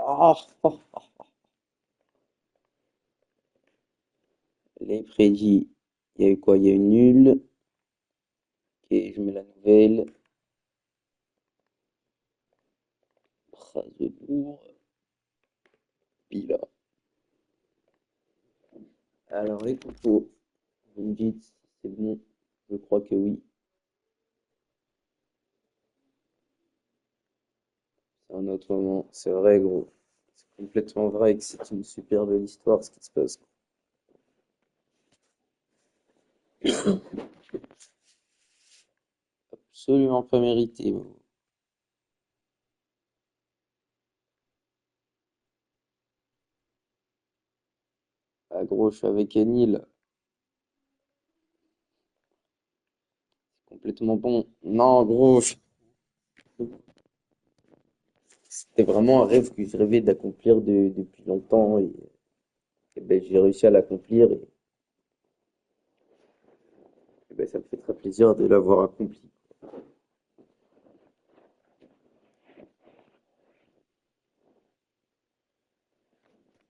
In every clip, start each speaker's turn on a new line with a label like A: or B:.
A: Ah, les prédits. Il y a eu quoi? Il y a eu nul. Ok, je mets la nouvelle. Strasbourg. Pila. Alors, les compos. Vous me dites si c'est bon. Je crois que oui. C'est un autre moment. C'est vrai, gros. C'est complètement vrai que c'est une super belle histoire ce qui se passe. Absolument pas mérité, gros. Ah, gros, je suis avec Enil. Complètement bon. Non, gros. C'était vraiment un rêve que je rêvais d'accomplir depuis longtemps. Et ben, j'ai réussi à l'accomplir. Et ben, ça me fait très plaisir de l'avoir accompli.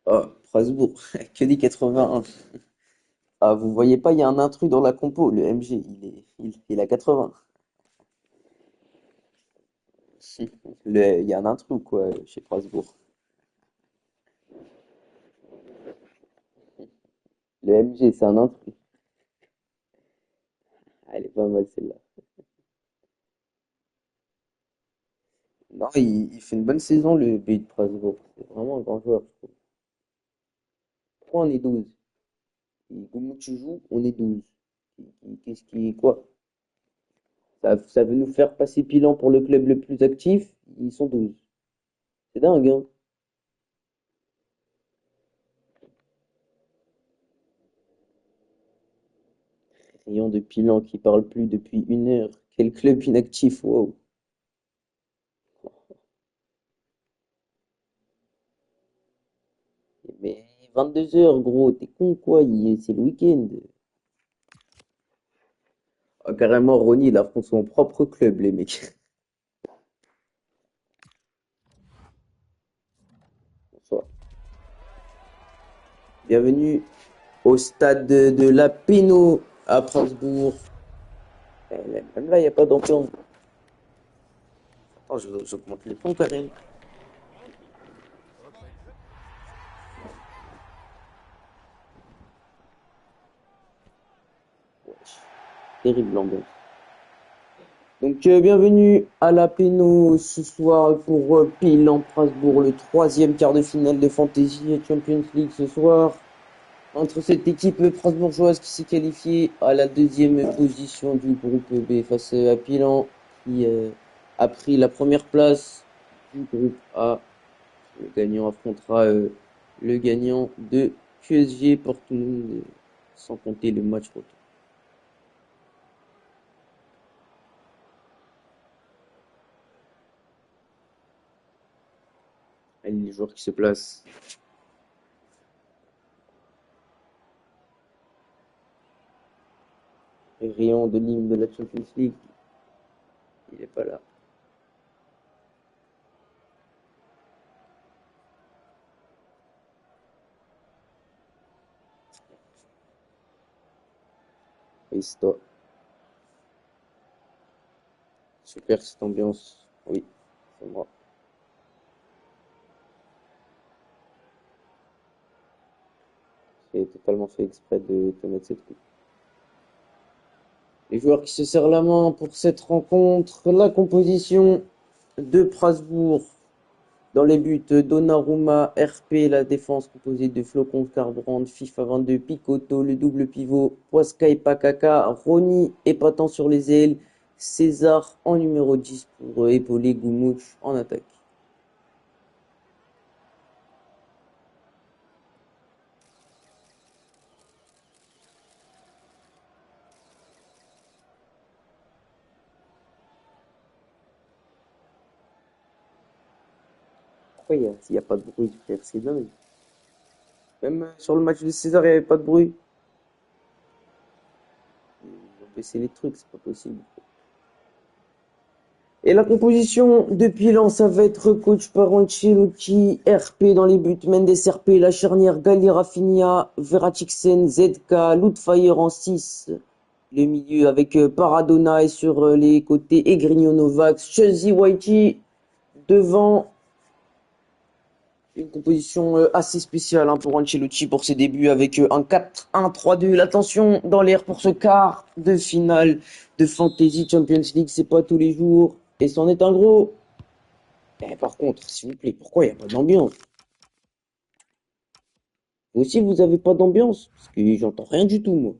A: Ah, Strasbourg, que dit 81. Ah, vous voyez pas, il y a un intrus dans la compo. Le MG, il a 80. Il y a un intrus, quoi, chez Strasbourg. Le MG, c'est un intrus. Ah, elle est pas mal, celle-là. Non, il fait une bonne saison, le BU de Strasbourg. C'est vraiment un grand joueur, je trouve. Pourquoi on est 12? Comment tu joues? On est 12. Qu'est-ce qui, quoi? Ça veut nous faire passer bilan pour le club le plus actif. Ils sont 12. C'est dingue, hein? Rayon de Pilan qui parle plus depuis 1 heure. Quel club inactif, wow. Mais 22 heures, gros, t'es con quoi? C'est le week-end. Ah, carrément, Ronny, il affronte son propre club, les mecs. Bonsoir. Bienvenue au stade de la Péno à Strasbourg. Même là, il n'y a pas d'ambiance. Attends, j'augmente les sons quand même. Wesh, terrible l'ambiance. Donc, bienvenue à la Péno ce soir pour Pilan Strasbourg, le troisième quart de finale de Fantasy et Champions League ce soir. Entre cette équipe strasbourgeoise qui s'est qualifiée à la deuxième position du groupe B face à Pilan, qui a pris la première place du groupe A. Le gagnant affrontera le gagnant de QSG Portmund, sans compter le match retour. Allez, les joueurs qui se placent. Rion de l'hymne de la Champions League, il n'est pas là. Rista. Super cette ambiance. Oui, c'est moi. C'est totalement fait exprès de te mettre cette coupe. Les joueurs qui se serrent la main pour cette rencontre, la composition de Strasbourg. Dans les buts, Donnarumma, RP, la défense composée de Flocon, Carbrand, FIFA 22, Picotto, le double pivot, Huasca et Pakaka, Rony épatant sur les ailes, César en numéro 10 pour épauler Goumouch en attaque. Pourquoi s'il n'y a pas de bruit, frère, c'est dingue. Même sur le match de César, il n'y avait pas de bruit. Ils ont baissé les trucs, c'est pas possible. Et la composition de Pilan, ça va être coach par Ancelotti, RP dans les buts, Mendes RP, la charnière Gali Rafinha, Veratixen, ZK, Lootfire en 6. Le milieu avec Paradona et sur les côtés Egrigno Novak, Chelsea Whitey devant. Une composition assez spéciale pour Ancelotti pour ses débuts avec un 4-1-3-2. L'attention dans l'air pour ce quart de finale de Fantasy Champions League. C'est pas tous les jours. Et c'en est un gros. Par contre, s'il vous plaît, pourquoi il n'y a pas d'ambiance? Vous aussi, vous avez pas d'ambiance? Parce que j'entends rien du tout, moi.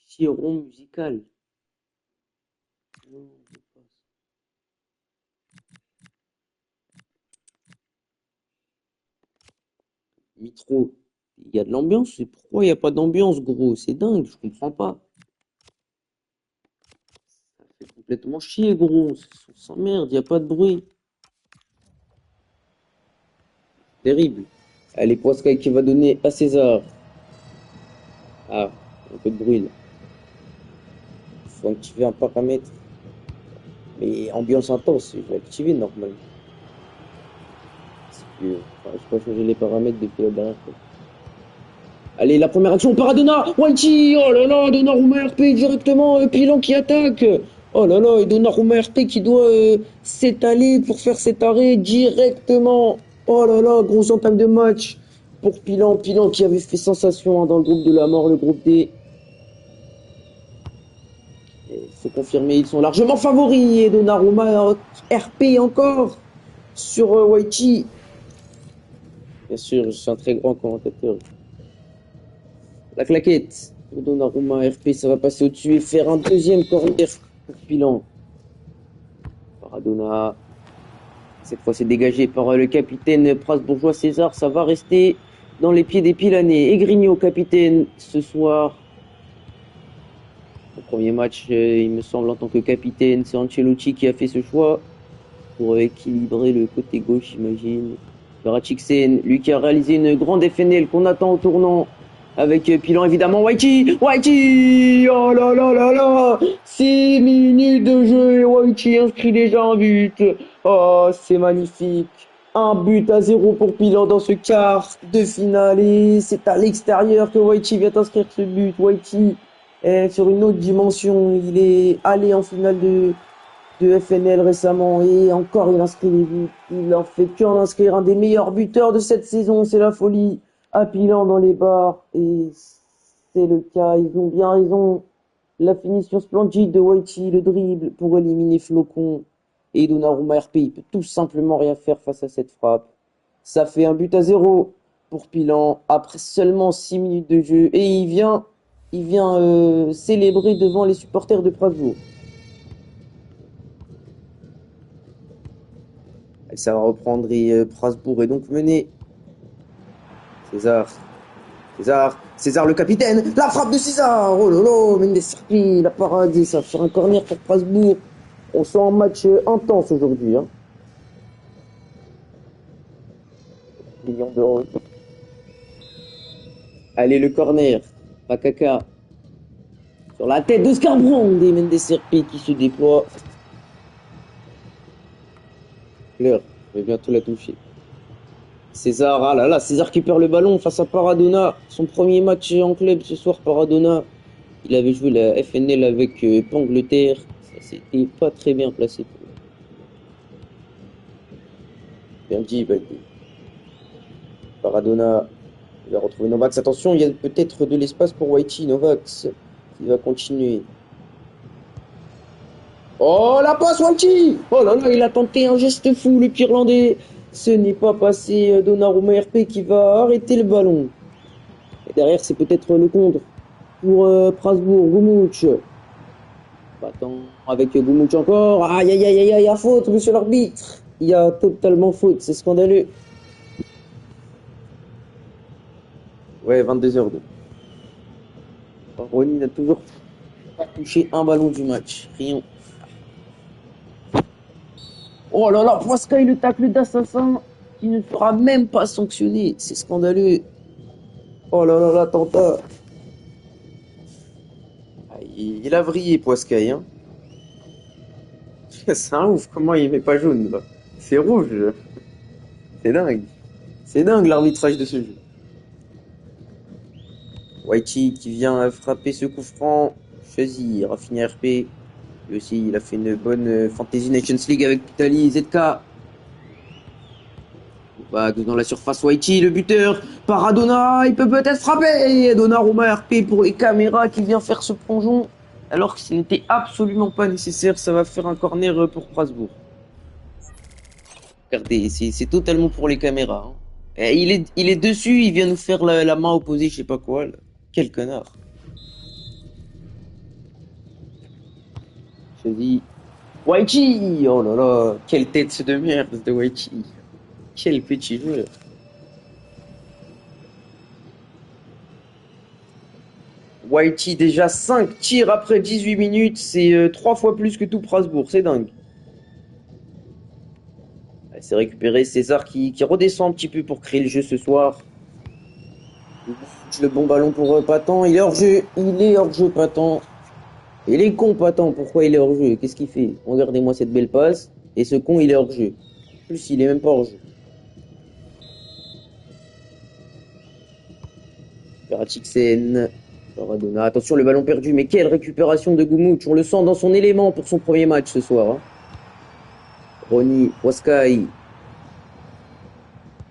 A: Chiron musical. Non, je passe. Mitro, il y a de l'ambiance. C'est pourquoi il n'y a pas d'ambiance, gros? C'est dingue, je comprends pas. Ça fait complètement chier, gros. On s'emmerde, il n'y a pas de bruit. Terrible. Allez, Poiscaille qui va donner à César. Ah, un peu de bruit là. Faut activer un paramètre. Mais ambiance intense, je vais activer normalement. Parce que je peux changer les paramètres depuis la dernière fois. Allez, la première action, Paradona, Whitey, oh là là, Donnarumma RP directement, Pilan qui attaque. Oh là là, et Donnarumma RP qui doit s'étaler pour faire cet arrêt directement. Oh là là, grosse entame de match pour Pilan, Pilan qui avait fait sensation dans le groupe de la mort, le groupe D. Il faut confirmer, ils sont largement favoris. Et Donnarumma RP encore sur Whitey. Bien sûr, je suis un très grand commentateur. La claquette pour Donnarumma RP, ça va passer au-dessus et faire un deuxième corner pour Pilan. Paradona. Cette fois, c'est dégagé par le capitaine Strasbourgeois César. Ça va rester dans les pieds des Pilanais. Egrigno, capitaine, ce soir. Le premier match, il me semble, en tant que capitaine, c'est Ancelotti qui a fait ce choix pour équilibrer le côté gauche, j'imagine. Veratixen, lui qui a réalisé une grande FNL qu'on attend au tournant. Avec Pilan évidemment, Whitey, Whitey, oh là là là là, 6 minutes de jeu et Whitey inscrit déjà un but. Oh, c'est magnifique. Un but à 0 pour Pilan dans ce quart de finale et c'est à l'extérieur que Whitey vient inscrire ce but. Whitey est sur une autre dimension, il est allé en finale de FNL récemment et encore il inscrit les buts. Il en fait qu'en inscrire un des meilleurs buteurs de cette saison, c'est la folie. Appilant dans les barres et c'est le cas, ils ont bien raison. La finition splendide de Whitey, le dribble pour éliminer Flocon et Donnarumma RP, il peut tout simplement rien faire face à cette frappe. Ça fait un but à 0 pour Pilan après seulement 6 minutes de jeu et il vient célébrer devant les supporters de Strasbourg. Et ça va reprendre et Strasbourg est donc mené. César le capitaine, la frappe de César, oh lolo, Mendes Serpi, la parade, ça va faire un corner pour Strasbourg. On sent un match intense aujourd'hui. Millions d'euros. Allez, le corner, Pakaka. Sur la tête de Scarbrand et Mendes Serpi qui se déploie. Fleur, je vais bientôt la toucher. César, ah là là, César qui perd le ballon face à Paradona. Son premier match en club ce soir, Paradona. Il avait joué la FNL avec Angleterre. Ça c'était pas très bien placé. Bien dit, Baldi. Paradona, il va retrouver Novax. Attention, il y a peut-être de l'espace pour Whitey. Novax qui va continuer. Oh, la passe, Whitey! Oh là là, il a tenté un geste fou, le Irlandais. Ce n'est pas passé. Donnarumma RP qui va arrêter le ballon. Et derrière, c'est peut-être le contre pour Strasbourg. Goumouch. Attends, avec Goumouch encore. Aïe, aïe, aïe, aïe, aïe, il y a faute, monsieur l'arbitre. Il y a totalement faute, c'est scandaleux. Ouais, 22h02. Ronny n'a toujours pas touché un ballon du match. Rien. Oh là là, Poiscaille, le tacle d'assassin qui ne sera même pas sanctionné. C'est scandaleux. Oh là là, l'attentat. Ah, il a vrillé, Poiscaille, hein. C'est un ouf, comment il met pas jaune, là. C'est rouge. C'est dingue. C'est dingue l'arbitrage de ce jeu. Whitey qui vient frapper ce coup franc. Choisi, Rafinha RP. Lui aussi, il a fait une bonne Fantasy Nations League avec Italie, ZK. Vague dans la surface, Whitey, le buteur. Paradona, il peut peut-être frapper. Donnarumma RP pour les caméras qui vient faire ce plongeon. Alors que ce n'était absolument pas nécessaire. Ça va faire un corner pour Strasbourg. Regardez, c'est totalement pour les caméras, hein. Et il est dessus, il vient nous faire la main opposée, je sais pas quoi, là. Quel connard. Je dis, Waichi! Oh là là, quelle tête de merde de Waichi. Quel petit joueur. Waichi déjà 5 tirs après 18 minutes, c'est 3 fois plus que tout Strasbourg, c'est dingue. C'est récupéré César qui redescend un petit peu pour créer le jeu ce soir. Le bon ballon pour Patan, il est hors jeu, Patan. Il est con, Patan, pourquoi il est hors jeu? Qu'est-ce qu'il fait? Regardez-moi cette belle passe, et ce con il est hors jeu. En plus, il est même pas hors jeu. Peratixen, Maradona. Attention, le ballon perdu, mais quelle récupération de Goumouch. On le sent dans son élément pour son premier match ce soir, hein. Ronny, Waskai.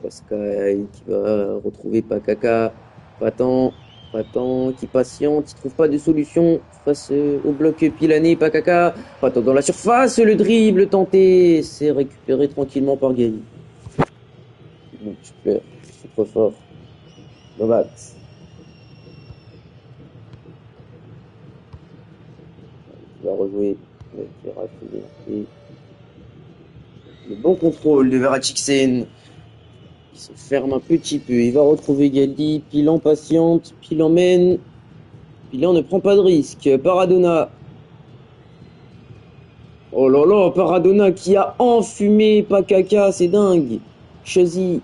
A: Waskai qui va retrouver Pakaka. Patan, Patan qui patiente, il trouve pas de solution face au bloc pilané. Pakaka. Patan dans la surface, le dribble tenté. C'est récupéré tranquillement par Gaï. Bon, super, c'est trop fort. Novak. Il va rejouer avec Rafinha. Le bon contrôle de Veratixen. Il se ferme un petit peu. Il va retrouver Galdi. Pilan patiente. Pilan mène. Pilan ne prend pas de risque. Paradona. Oh là là, Paradona qui a enfumé Pakaka. C'est dingue. Chezi.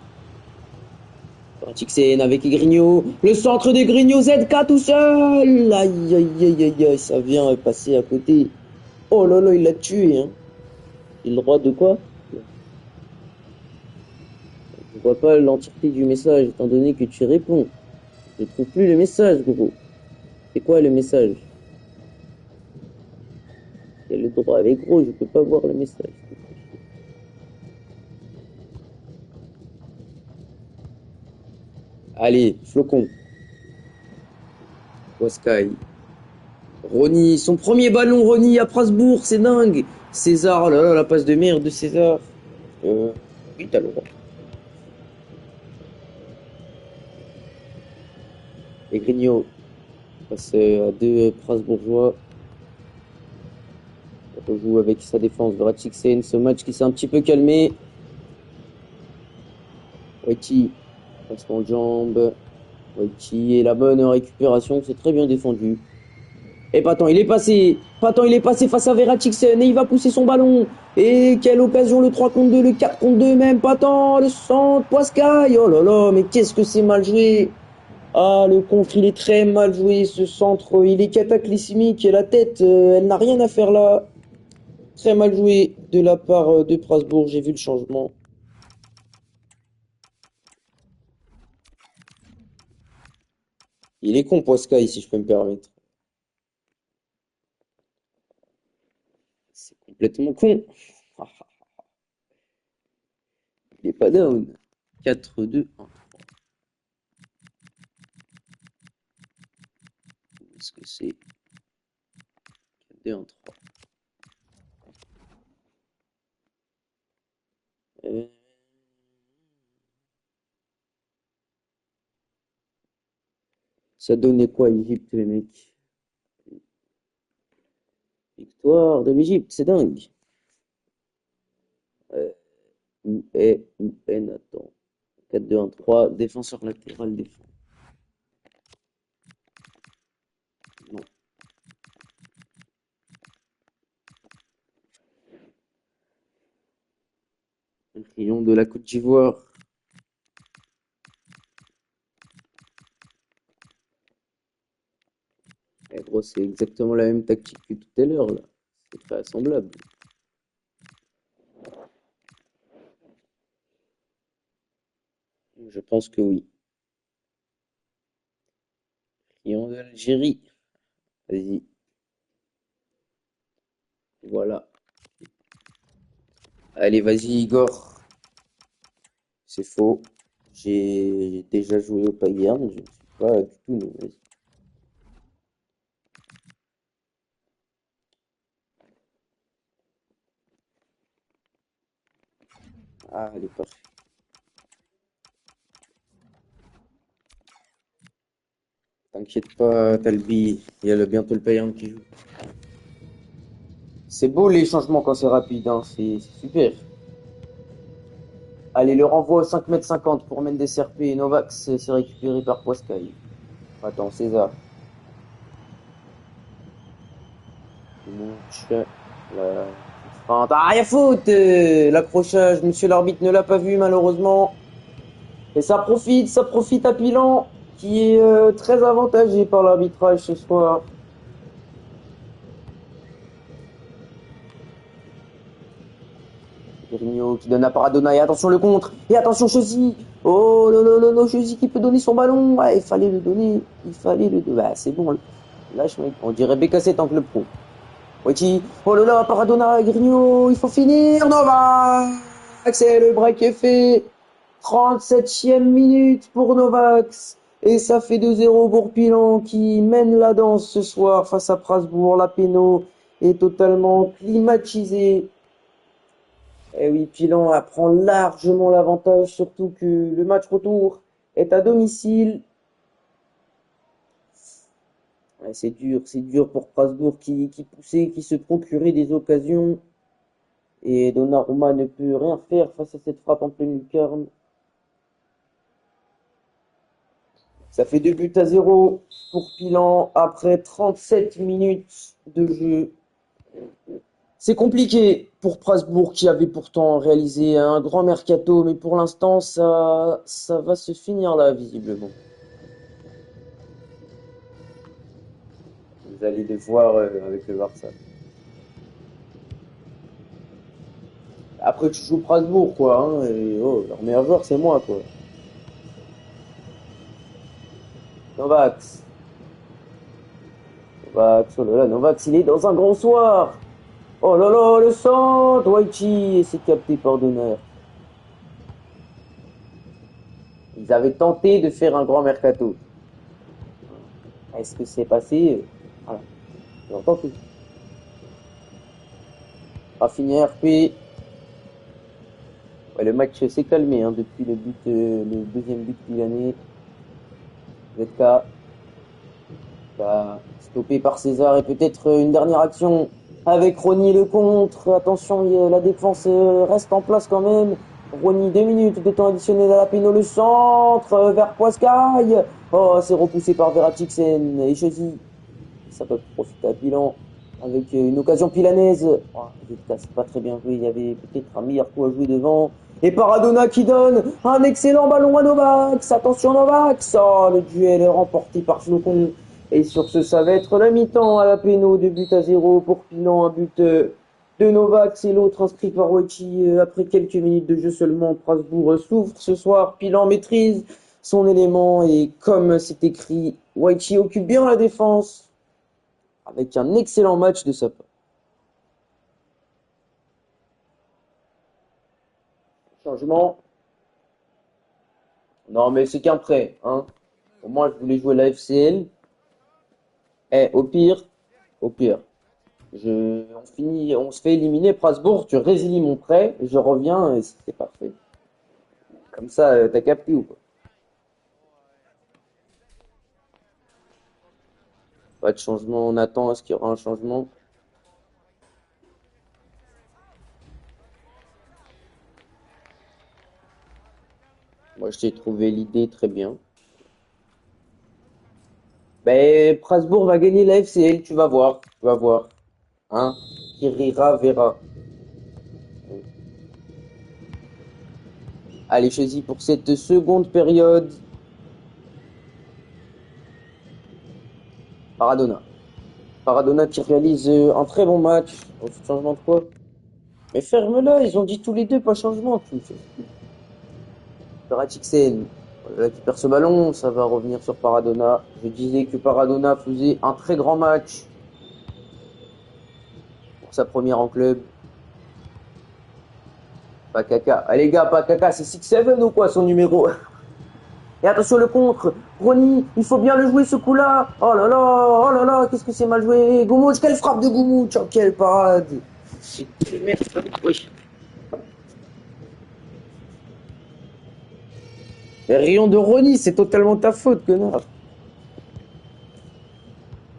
A: Veratixen avec Grigno. Le centre des Grigno. ZK tout seul. Aïe, aïe, aïe, aïe, aïe. Ça vient passer à côté. Oh là là, il l'a tué, hein. Il a le droit de quoi? Je vois pas l'entièreté du message, étant donné que tu réponds. Je trouve plus le message, gros. C'est quoi le message? Il y a le droit avec gros, je peux pas voir le message. Allez, flocon. Waskai. Ronny, son premier ballon, Ronny à Strasbourg, c'est dingue. César, oh là là, la passe de merde de César. Oui, t'as le droit. Et Grigno passe à deux Strasbourgeois. On rejoue avec sa défense Veratixen. Ce match qui s'est un petit peu calmé. Whitey, passement de jambe. Whitey et la bonne récupération, c'est très bien défendu. Et Patan, il est passé. Patan, il est passé face à Veratixen et il va pousser son ballon. Et quelle occasion, le 3 contre 2, le 4 contre 2 même. Patan, le centre, Poiscaille. Oh là là, mais qu'est-ce que c'est mal joué. Ah, le contre, il est très mal joué, ce centre. Il est cataclysmique et la tête, elle n'a rien à faire là. Très mal joué de la part de Strasbourg, j'ai vu le changement. Il est con, Poiscaille, si je peux me permettre. C'est complètement con. Il est pas down. 4-2-1. Est-ce que c'est 4-2-1-3? Ça donnait quoi, Égypte, les mecs? Victoire de l'Égypte, c'est dingue. UN, attends. 4-2-1-3, défenseur latéral défense. Non. Un crayon de la Côte d'Ivoire. Oh, c'est exactement la même tactique que tout à l'heure, là. C'est pas semblable. Je pense que oui. Lion d'Algérie. Vas-y. Voilà. Allez, vas-y, Igor. C'est faux. J'ai déjà joué au Bayern. Je ne suis pas du tout nul. Vas-y. Ah, elle est parfaite. T'inquiète pas, Talbi. Il y a bientôt le Bayern qui joue. C'est beau les changements quand c'est rapide, hein. C'est super. Allez, le renvoi au 5,50 m pour Mendes RP et Novak, c'est récupéré par Poiscaille. Attends, César. Munch, la feinte. Ah, y a faute! L'accrochage, monsieur l'arbitre ne l'a pas vu malheureusement. Et ça profite à Pilan, qui est très avantagé par l'arbitrage ce soir. Firmino qui donne à Paradona, et attention le contre, et attention Chelsea. Oh non, non, non, non, Chelsea qui peut donner son ballon. Ouais, il fallait le donner, il fallait le donner. Bah, c'est bon, lâche mec, on dirait BKC en club pro. Waichi, oh là là, Paradona, Grigno, il faut finir, Novak, c'est le break est fait. 37e minute pour Novax. Et ça fait 2-0 pour Pilan qui mène la danse ce soir face à Strasbourg. La péno est totalement climatisée. Et oui, Pilan prend largement l'avantage, surtout que le match retour est à domicile. Ouais, c'est dur pour Strasbourg qui poussait, qui se procurait des occasions. Et Donnarumma ne peut rien faire face à cette frappe en pleine lucarne. Ça fait 2 buts à 0 pour Pilan après 37 minutes de jeu. C'est compliqué pour Strasbourg qui avait pourtant réalisé un grand mercato, mais pour l'instant ça va se finir là visiblement. Vous allez le voir avec le Barça. Après tu joues Strasbourg quoi, hein, et oh, leur meilleur joueur c'est moi quoi. Novax. Novax, oh là là, Novax il est dans un grand soir. Oh là là, le centre, Waichi, et c'est capté par Donner. Ils avaient tenté de faire un grand mercato. Est-ce que c'est passé? Voilà, ils ont tenté. Rafinha RP. Ouais, le match s'est calmé hein, depuis le deuxième but milanais. ZK stoppé par César et peut-être une dernière action avec Rony le contre. Attention, la défense reste en place quand même. Rony, 2 minutes de temps additionnel à la péno, le centre vers Poiscaille. Oh, c'est repoussé par Veratixen et Chelsea. Ça peut profiter à Pilan avec une occasion pilanaise. Oh, c'est pas très bien joué. Il y avait peut-être un meilleur coup à jouer devant. Et Paradona qui donne un excellent ballon à Novak. Attention Novak. Oh, le duel est remporté par Flocon. Et sur ce, ça va être la mi-temps à la péno. 2 buts à 0 pour Pilan. Un but de Novak. C'est l'autre inscrit par Waichi après quelques minutes de jeu seulement. Strasbourg souffre ce soir. Pilan maîtrise son élément. Et comme c'est écrit, Waichi occupe bien la défense avec un excellent match de sa part. Changement. Non, mais c'est qu'un prêt. Hein. Pour moi, je voulais jouer la FCL. Au pire, on se fait éliminer Strasbourg, tu résilies mon prêt, je reviens et c'est parfait. Comme ça, t'as capté ou pas? Pas de changement, on attend, est-ce qu'il y aura un changement? Moi, je t'ai trouvé l'idée très bien. Ben, Strasbourg va gagner la FCL, tu vas voir, tu vas voir. Hein? Qui rira, verra. Allez, choisis pour cette seconde période. Maradona. Paradona qui réalise un très bon match. Ensuite, changement de quoi? Mais ferme-la, ils ont dit tous les deux pas changement. Tu me fais. Peratixen, là qui perd ce ballon, ça va revenir sur Paradona. Je disais que Paradona faisait un très grand match pour sa première en club. Pakaka. Allez les gars, Pakaka, c'est 6-7 ou quoi son numéro? Et attention le contre. Ronny, il faut bien le jouer ce coup-là. Oh là là, qu'est-ce que c'est mal joué. Goumouch, quelle frappe de Goumouch. Oh, quelle parade. Merde, oui. Mais rayon de Ronny, c'est totalement ta faute, connard.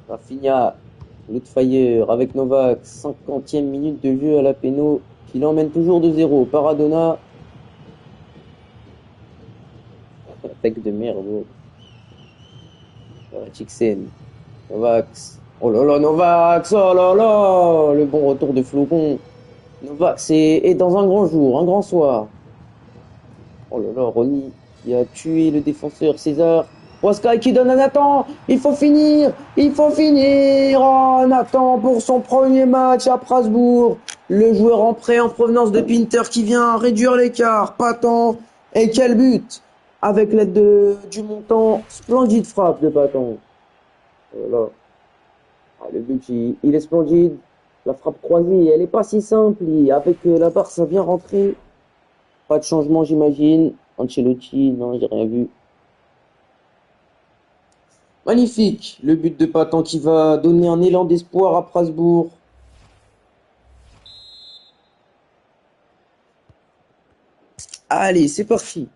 A: Rafinha, Fire avec Novak, 50e minute de jeu à la péno, qui l'emmène toujours de 0. Paradona, attaque de merde. Chixen, Novax. Oh là là, Novax, oh là là, le bon retour de Flocon. Novax est dans un grand jour, un grand soir. Oh là là, Ronny qui a tué le défenseur César. Waskai qui donne à Nathan. Il faut finir. Oh, Nathan pour son premier match à Strasbourg. Le joueur en prêt en provenance de Pinter qui vient réduire l'écart. Patent. Et quel but! Avec l'aide du montant. Splendide frappe de Patent. Voilà. Ah, le but, il est splendide. La frappe croisée, elle est pas si simple. Avec la barre, ça vient rentrer. Pas de changement, j'imagine. Ancelotti, non, j'ai rien vu. Magnifique, le but de Patan qui va donner un élan d'espoir à Strasbourg. Allez, c'est parti.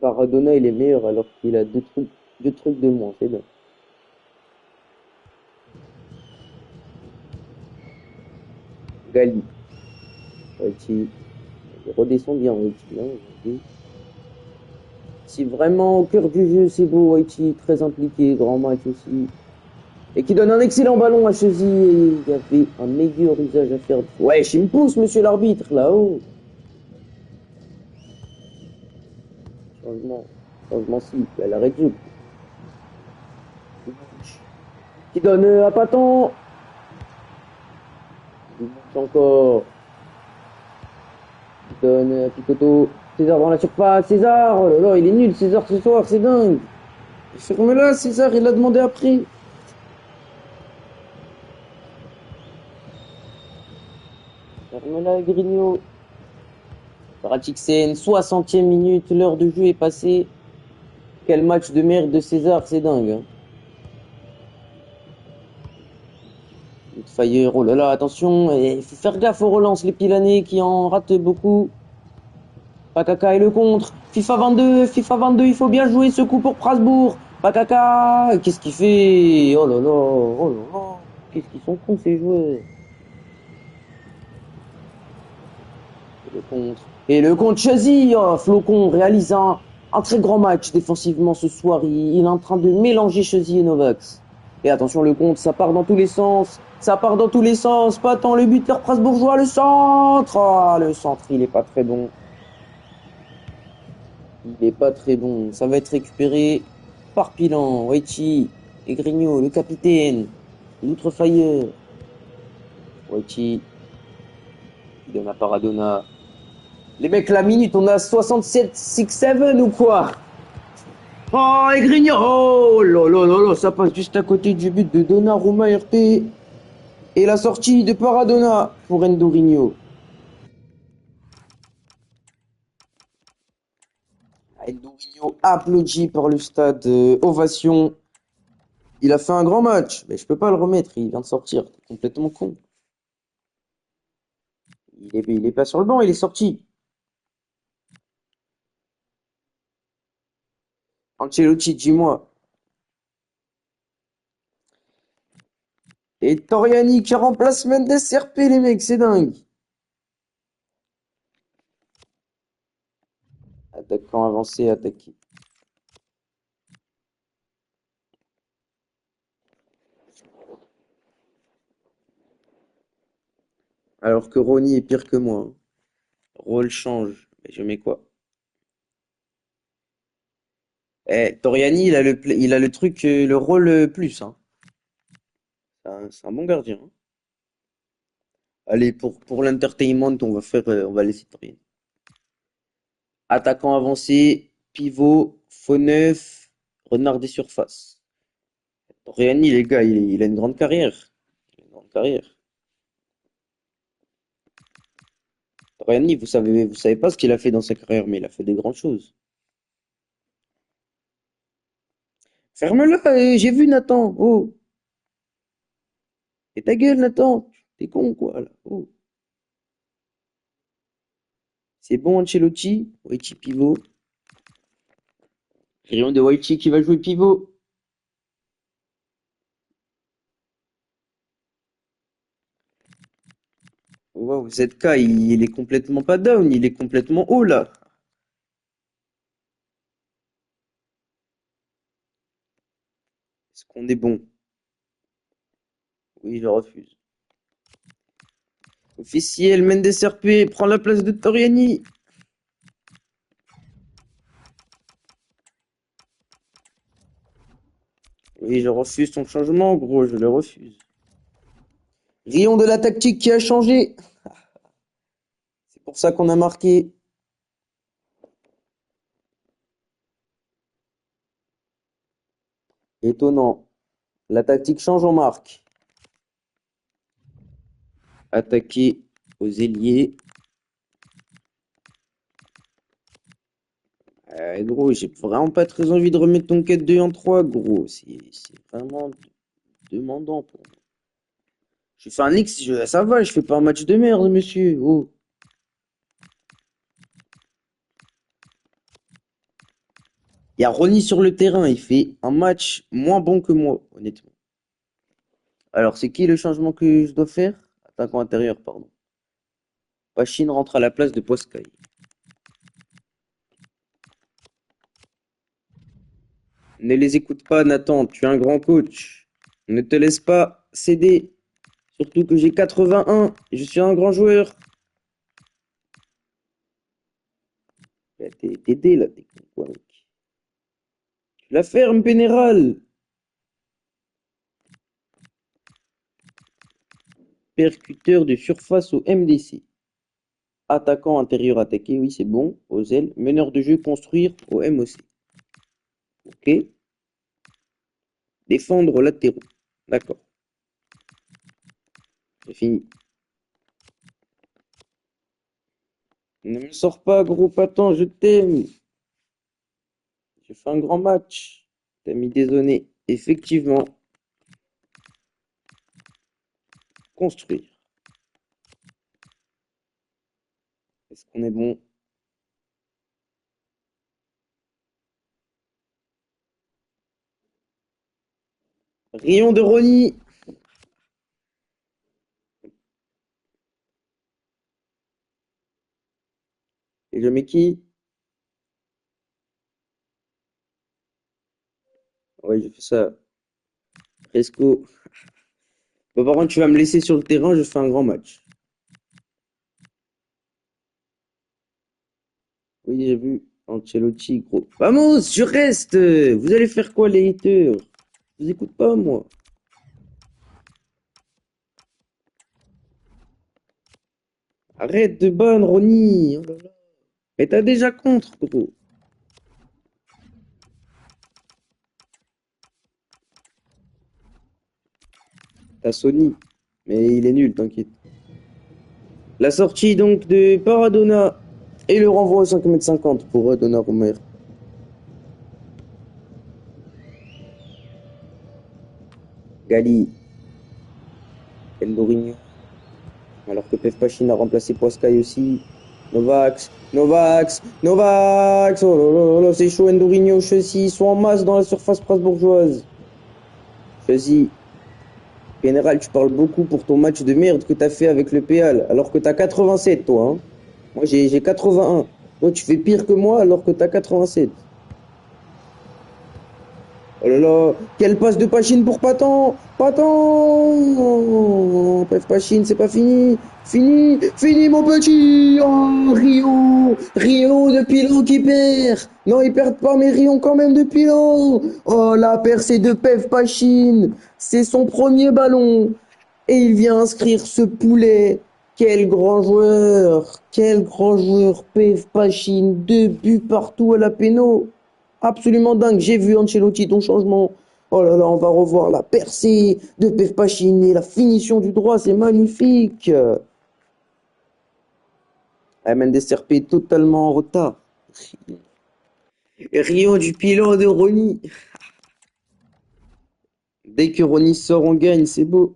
A: Paradona, il est meilleur alors qu'il a deux trucs de moins, c'est bien. Gali, Haïti, il redescend bien Haïti. Hein, c'est vraiment au cœur du jeu, c'est beau Haïti, très impliqué, grand match aussi. Et qui donne un excellent ballon à Chesy. Et il y avait un meilleur usage à faire. Ouais, je me pousse, monsieur l'arbitre, là-haut. Changement. Changement si, elle a réduit. Qui donne à Patan. Encore. Qui donne à Picoto. César dans la surface. César, oh là là, il est nul César ce soir, c'est dingue. Ferme-la, César, il l'a demandé après. Ferme-la, Grigno. Ratixen, 60e minute, l'heure de jeu est passée. Quel match de merde de César, c'est dingue. Hein. Fire, oh là là, attention, il faut faire gaffe aux relances, les Pilanais qui en ratent beaucoup. Pakaka et le contre. FIFA 22, il faut bien jouer ce coup pour Strasbourg. Pakaka, qu'est-ce qu'il fait? Oh là là, oh là là, qu'est-ce qu'ils sont cons ces joueurs. Et le contre. Et le contre Chazy, oh, Flocon réalise un très grand match défensivement ce soir. Il est en train de mélanger Chazy et Novax. Et attention, le contre, ça part dans tous les sens. Ça part dans tous les sens. Pas tant le buteur strasbourgeois, le centre. Ah, le centre, il est pas très bon. Il est pas très bon. Ça va être récupéré par Pilan, Waichi et Grigno, le capitaine. L'outre-fire. Waichi. Il donne à Paradona. Les mecs, la minute, on a 67, 6-7 ou quoi? Oh, et Grigno! Oh là là là là, ça passe juste à côté du but de Donnarumma RP. Et la sortie de Paradona pour Endo Grigno. Endo Grigno applaudi par le stade. Ovation. Il a fait un grand match. Mais je peux pas le remettre, il vient de sortir. T'es complètement con. Il est pas sur le banc, il est sorti. Ancelotti, dis-moi. Et Toriani qui remplace Mendes RP, les mecs, c'est dingue. Attaquant avancé, attaqué. Alors que Ronny est pire que moi. Hein. Rôle change. Mais je mets quoi? Eh, Toriani, il a le truc, le rôle plus. Hein. C'est un bon gardien, hein. Allez, pour l'entertainment, on va laisser Toriani. Attaquant avancé, pivot, faux neuf, renard des surfaces. Toriani, les gars, il a une grande carrière. Il a une grande carrière. Toriani, vous savez pas ce qu'il a fait dans sa carrière, mais il a fait des grandes choses. Ferme-la, j'ai vu Nathan. Oh, et ta gueule, Nathan. T'es con, quoi, là. Oh. C'est bon, Ancelotti. Waichi pivot. Rayon de Waichi qui va jouer pivot. Wow, ZK, il est complètement pas down, il est complètement haut, là. Est-ce qu'on est bon? Oui, je refuse. Officiel, Mendes RP prend la place de Toriani. Oui, je refuse ton changement, gros, je le refuse. Rayon de la tactique qui a changé. C'est pour ça qu'on a marqué. Étonnant. La tactique change en marque. Attaquer aux ailiers. Gros, j'ai vraiment pas très envie de remettre ton 4-2 en 3, gros. C'est vraiment demandant pour moi. Je fais un X, ça va, je fais pas un match de merde, monsieur. Oh. Il y a Ronny sur le terrain, il fait un match moins bon que moi, honnêtement. Alors, c'est qui le changement que je dois faire? Attaquant intérieur, pardon. Pachine rentre à la place de Poscaï. Ne les écoute pas, Nathan, tu es un grand coach. Ne te laisse pas céder. Surtout que j'ai 81, je suis un grand joueur. T'es aidé là, t'es con, quoi, mec. Tu la fermes, Pénéral. Percuteur de surface au MDC. Attaquant intérieur attaqué, oui, c'est bon. Aux ailes. Meneur de jeu construire au MOC. Ok. Défendre latéraux. D'accord. C'est fini. Ne me sors pas, gros patin, je t'aime. J'ai fait un grand match. T'as mis désolé. Effectivement. Construire. Est-ce qu'on est bon? Rayon de Rony. Et je mets qui? Ouais, j'ai fait ça. Fresco. Bon, par contre, tu vas me laisser sur le terrain, je fais un grand match. Oui, j'ai vu. Ancelotti, gros. Vamos, je reste. Vous allez faire quoi, les haters? Je vous écoute pas, moi. Arrête de ban, Ronny. Oh là là. Mais t'as déjà contre, gros. T'as Sony. Mais il est nul, t'inquiète. La sortie donc de Paradona et le renvoi au 5,50 m pour Donnarumma. Gali, Eldorigno. Alors que Pef Pachine a remplacé Poiscaille aussi. Novax, Novax, Novax. Oh là là là, c'est chaud. Endorigno, Chelsea, ils sont en masse dans la surface strasbourgeoise. Chelsea, général, tu parles beaucoup pour ton match de merde que t'as fait avec le PL, alors que t'as 87, toi. Hein. Moi, j'ai 81. Toi, tu fais pire que moi alors que t'as 87. Oh là là, quelle passe de Pachine pour Patan! Patan! Pef Pachine, c'est pas fini! Fini! Fini mon petit! Oh, Rio! Rio de Pilon qui perd! Non, ils perdent pas, mais Rio quand même de Pilon! Oh, la percée de Pef Pachine! C'est son premier ballon! Et il vient inscrire ce poulet! Quel grand joueur! Quel grand joueur! Pef Pachine, 2 buts partout à la péno! Absolument dingue. J'ai vu Ancelotti, ton changement. Oh là là, on va revoir la percée de Pef Pachine et la finition du droit. C'est magnifique. Ah, Mendes RP totalement en retard. Riant du pilon de Ronny. Dès que Ronny sort, on gagne. C'est beau.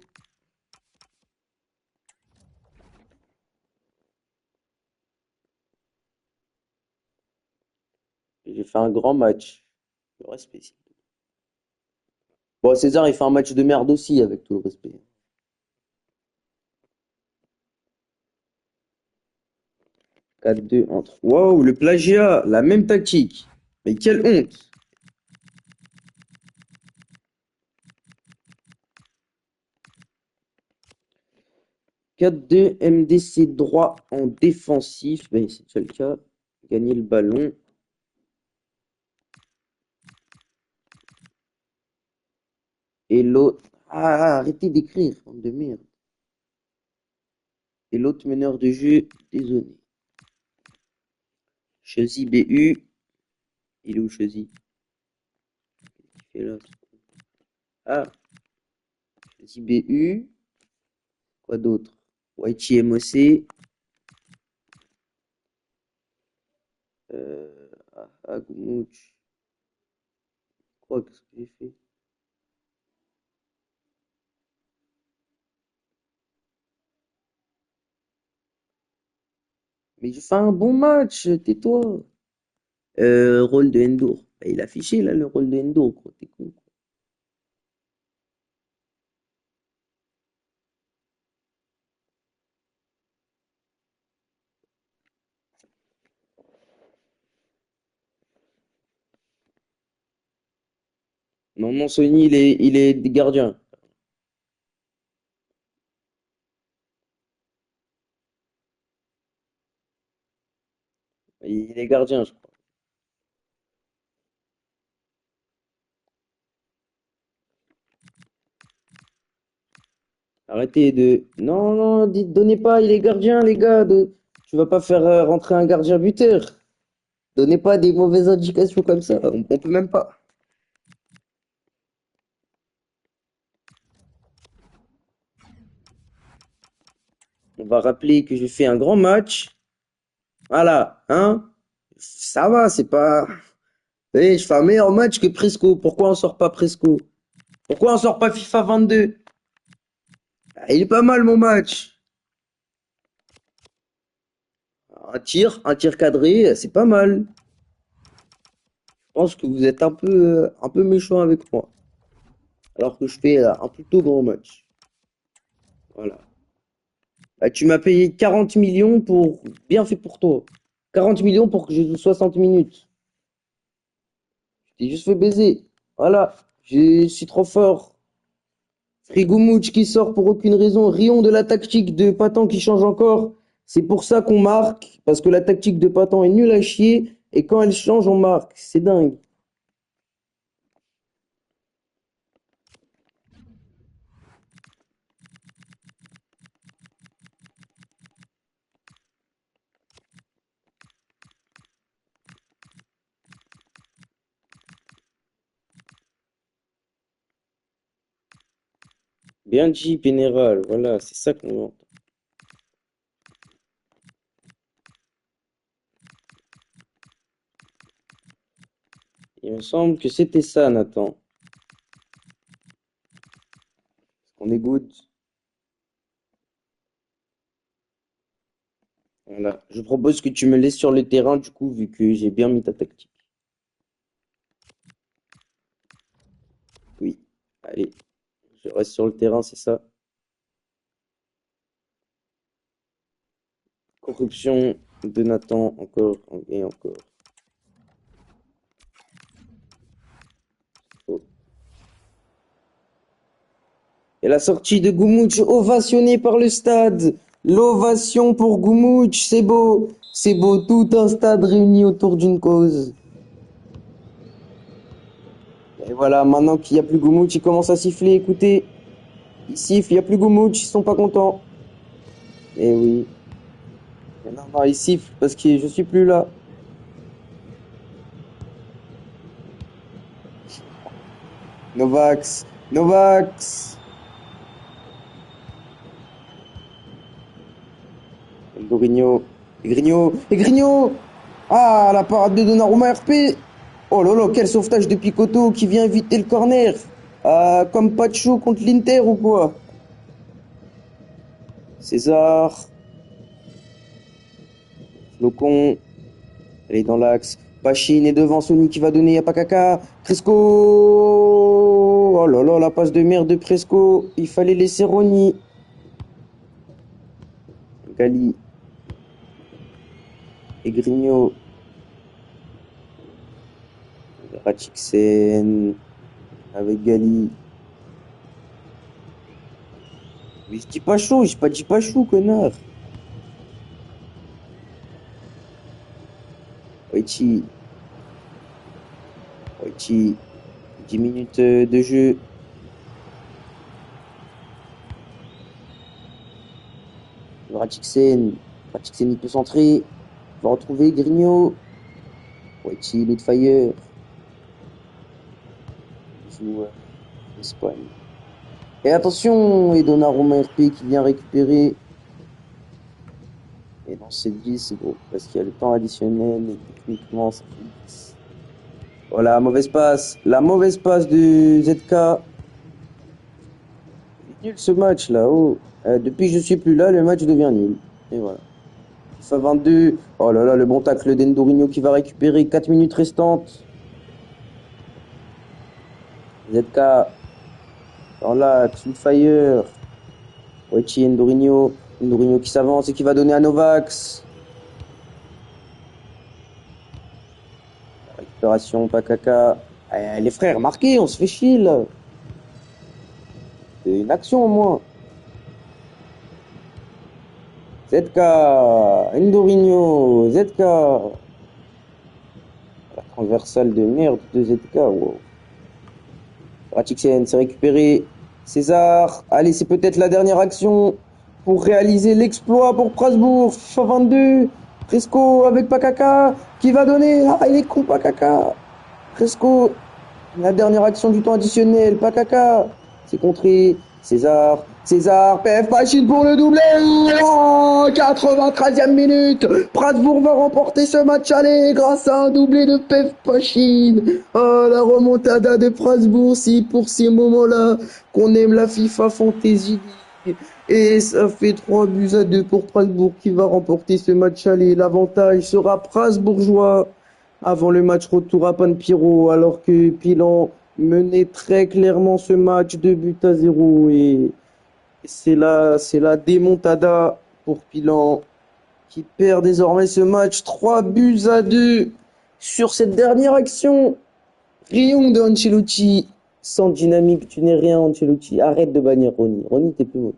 A: J'ai fait un grand match. Le respect. Bon, César, il fait un match de merde aussi, avec tout le respect. 4-2 entre. Waouh, le plagiat. La même tactique. Mais quelle honte. 4-2 MDC droit en défensif. Ben, c'est déjà le cas. Gagner le ballon. Et l'autre. Ah, arrêtez d'écrire, bande de merde. Et l'autre meneur de jeu, désolé. Chelsea BU. Il est où Chelsea? Il fait là. Ah, Chelsea BU. Quoi d'autre? Whitey MOC. Agumouch. Quoi, qu'est-ce que j'ai fait? Mais j'ai fait un bon match, tais-toi. Rôle de Endur. Bah, il a affiché là le rôle de Endur, quoi. T'es con. Non, mon Sony, il est gardien. Il est gardien, je crois. Arrêtez de. Non, non, dites, donnez pas, il est gardien, les gars. Tu vas pas faire rentrer un gardien buteur. Donnez pas des mauvaises indications comme ça. On peut même pas. On va rappeler que j'ai fait un grand match. Voilà, hein? Ça va, c'est pas. Eh, je fais un meilleur match que Presco. Pourquoi on sort pas Presco? Pourquoi on sort pas FIFA 22? Ah, il est pas mal mon match. Un tir cadré, c'est pas mal. Je pense que vous êtes un peu méchant avec moi. Alors que je fais un plutôt grand match. Voilà. Bah, tu m'as payé 40 millions pour. Bien fait pour toi. 40 millions pour que je joue 60 minutes. Je t'ai juste fait baiser. Voilà. Je suis trop fort. Frigomouch qui sort pour aucune raison. Rion de la tactique de Patan qui change encore. C'est pour ça qu'on marque. Parce que la tactique de Patan est nulle à chier. Et quand elle change, on marque. C'est dingue. Bien dit, Pénéral. Voilà, c'est ça qu'on veut. Il me semble que c'était ça, Nathan. On est good. Voilà. Je propose que tu me laisses sur le terrain, du coup, vu que j'ai bien mis ta tactique. Oui. Allez, je reste sur le terrain, c'est ça. Corruption de Nathan, encore et encore. Oh. Et la sortie de Goumouch ovationnée par le stade. L'ovation pour Goumouch, c'est beau. C'est beau, tout un stade réuni autour d'une cause. Et voilà, maintenant qu'il n'y a plus Goumouch, il commence à siffler, écoutez. Il siffle, il n'y a plus Goumouch, ils sont pas contents. Eh oui. Non, non, il siffle parce que je suis plus là. Novax, Novax. Dorigno, et Grigno. Ah, la parade de Donnarumma RP. Oh là là, quel sauvetage de Picotto qui vient éviter le corner. Ah, comme Pacho contre l'Inter ou quoi? César. Flocon. Elle est dans l'axe. Pachine est devant Sony qui va donner à Pakaka. Presco. Oh là là, la passe de merde de Presco. Il fallait laisser Rony. Gali. Et Grigno. Ratchiksen. Avec Gali. Mais je dis pas chaud, j'ai pas dit pas chou, connard. Oichi. Oichi. 10 minutes de jeu. Ratchiksen. Ratchiksen, il peut centrer. Il va retrouver Grigno. Oichi, Lootfire. Il joue l'Espagne. Et attention, et Donnarumma RP qui vient récupérer. Et dans cette vie, c'est gros, parce qu'il y a le temps additionnel et techniquement, ça fait 10. Voilà, mauvaise passe. La mauvaise passe de ZK. C'est nul ce match là. Oh. Depuis que je suis plus là, le match devient nul. Et voilà. FIFA 22. Oh là là, le bon tacle d'Endorigno qui va récupérer 4 minutes restantes. ZK. Dans l'axe, Fire. Oichi, Endorigno. Endorigno qui s'avance et qui va donner à Novax. Récupération, Pakaka. Les frères, marquez, on se fait chier là. C'est une action au moins. ZK, Endorigno, ZK. La transversale de merde de ZK, wow. Ratchiksen s'est récupéré. César, allez, c'est peut-être la dernière action pour réaliser l'exploit pour Strasbourg. FIFA 22. Presco avec Pakaka qui va donner. Ah, il est con, Pakaka. Presco, la dernière action du temps additionnel. Pakaka, c'est contré. César, PF Pachine pour le doublé. Oh, 93e minute. Strasbourg va remporter ce match aller grâce à un doublé de PF Pachine. Oh, la remontada de Strasbourg, si pour ces moments-là qu'on aime la FIFA Fantasy League. Et ça fait 3-2 pour Strasbourg qui va remporter ce match aller. L'avantage sera strasbourgeois avant le match retour à Panpiro, alors que Pilan menait très clairement ce match 2-0 et c'est la démontada pour Pilan qui perd désormais ce match 3-2 sur cette dernière action. Rion de Ancelotti, sans dynamique, tu n'es rien Ancelotti, arrête de bannir Rony. Rony, t'es plus mauvais.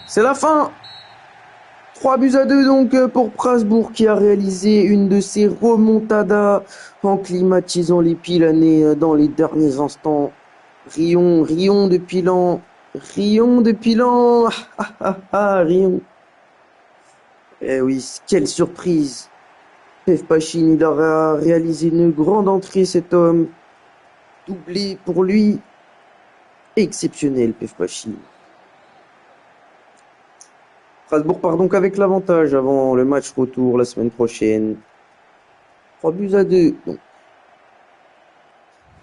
A: C'est la fin. 3-2 donc pour Strasbourg qui a réalisé une de ses remontadas en climatisant les Pilanais dans les derniers instants. Rion de Pilan. Rion de Pilan. Rion. Eh oui, quelle surprise. Pef Pachine, il aura réalisé une grande entrée cet homme. Doublé pour lui. Exceptionnel, Pef Pachine. Strasbourg part donc avec l'avantage avant le match retour la semaine prochaine. 3-2. Donc.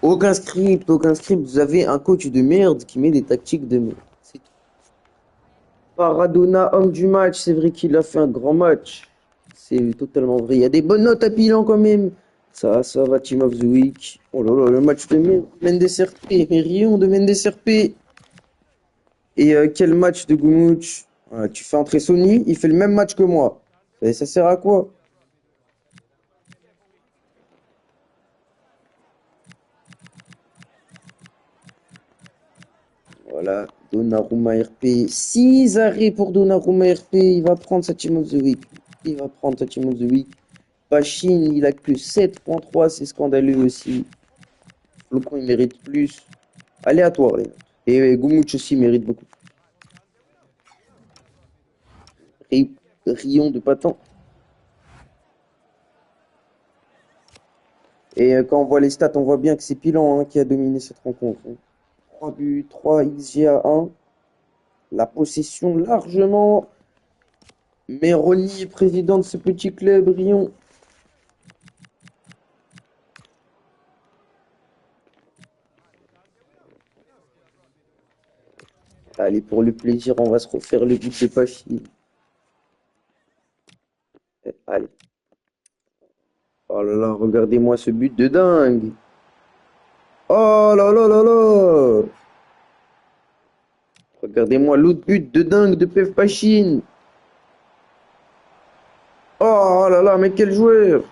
A: Aucun script. Vous avez un coach de merde qui met des tactiques de merde. C'est tout. Maradona, homme du match. C'est vrai qu'il a fait un grand match. C'est totalement vrai. Il y a des bonnes notes à Pilan quand même. Ça va, Team of the Week. Oh là là, le match de Mendes RP. Rion de Mendes RP. Et quel match de Goumouch. Voilà, tu fais entrer Sony, il fait le même match que moi. Et ça sert à quoi? Voilà, Donnarumma RP. 6 arrêts pour Donnarumma RP. Il va prendre sa Team of the Week. Il va prendre sa Team of the Week. Pachine, il a que 7.3. C'est scandaleux aussi. Flocon, il mérite plus. Aléatoire, les notes. Et Goumouch aussi mérite beaucoup. Rion de Patan. Et quand on voit les stats, on voit bien que c'est Pilan hein, qui a dominé cette rencontre. Hein. 3 buts, 3 XGA 1. La possession largement. Mais Ronny est président de ce petit club, Rion. Allez, pour le plaisir, on va se refaire le but de Pachi. Allez. Oh là là, regardez-moi ce but de dingue. Oh là là là là. Regardez-moi l'autre but de dingue de Pev Pachine. Oh là là, mais quel joueur.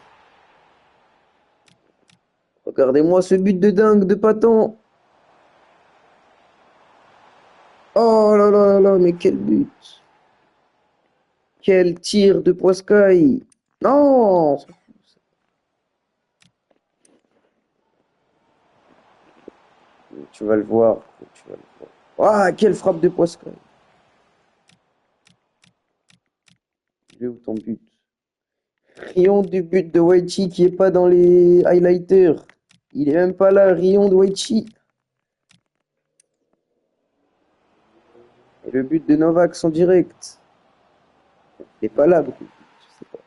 A: Regardez-moi ce but de dingue de Patan. Oh là là là là, mais quel but. Quel tir de Poiscaille. Non. Tu vas le voir. Tu vas le voir. Ah, quelle frappe de Poiscaille. Il est où ton but? Rion du but de Waichi qui est pas dans les highlighters. Il est même pas là, Rion de Waichi. Et le but de Novak en direct. Il est pas là, beaucoup. Je sais pas.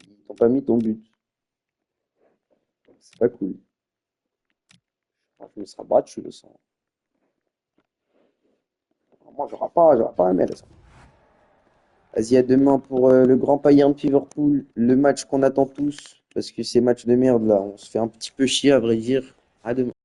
A: Ils t'ont pas mis ton but. C'est pas cool. Ah, je me serai battu, le sang. Moi, j'aurai pas un mail. Vas-y, à demain pour le grand paillant de Liverpool. Le match qu'on attend tous. Parce que ces matchs de merde, là, on se fait un petit peu chier, à vrai dire. À demain.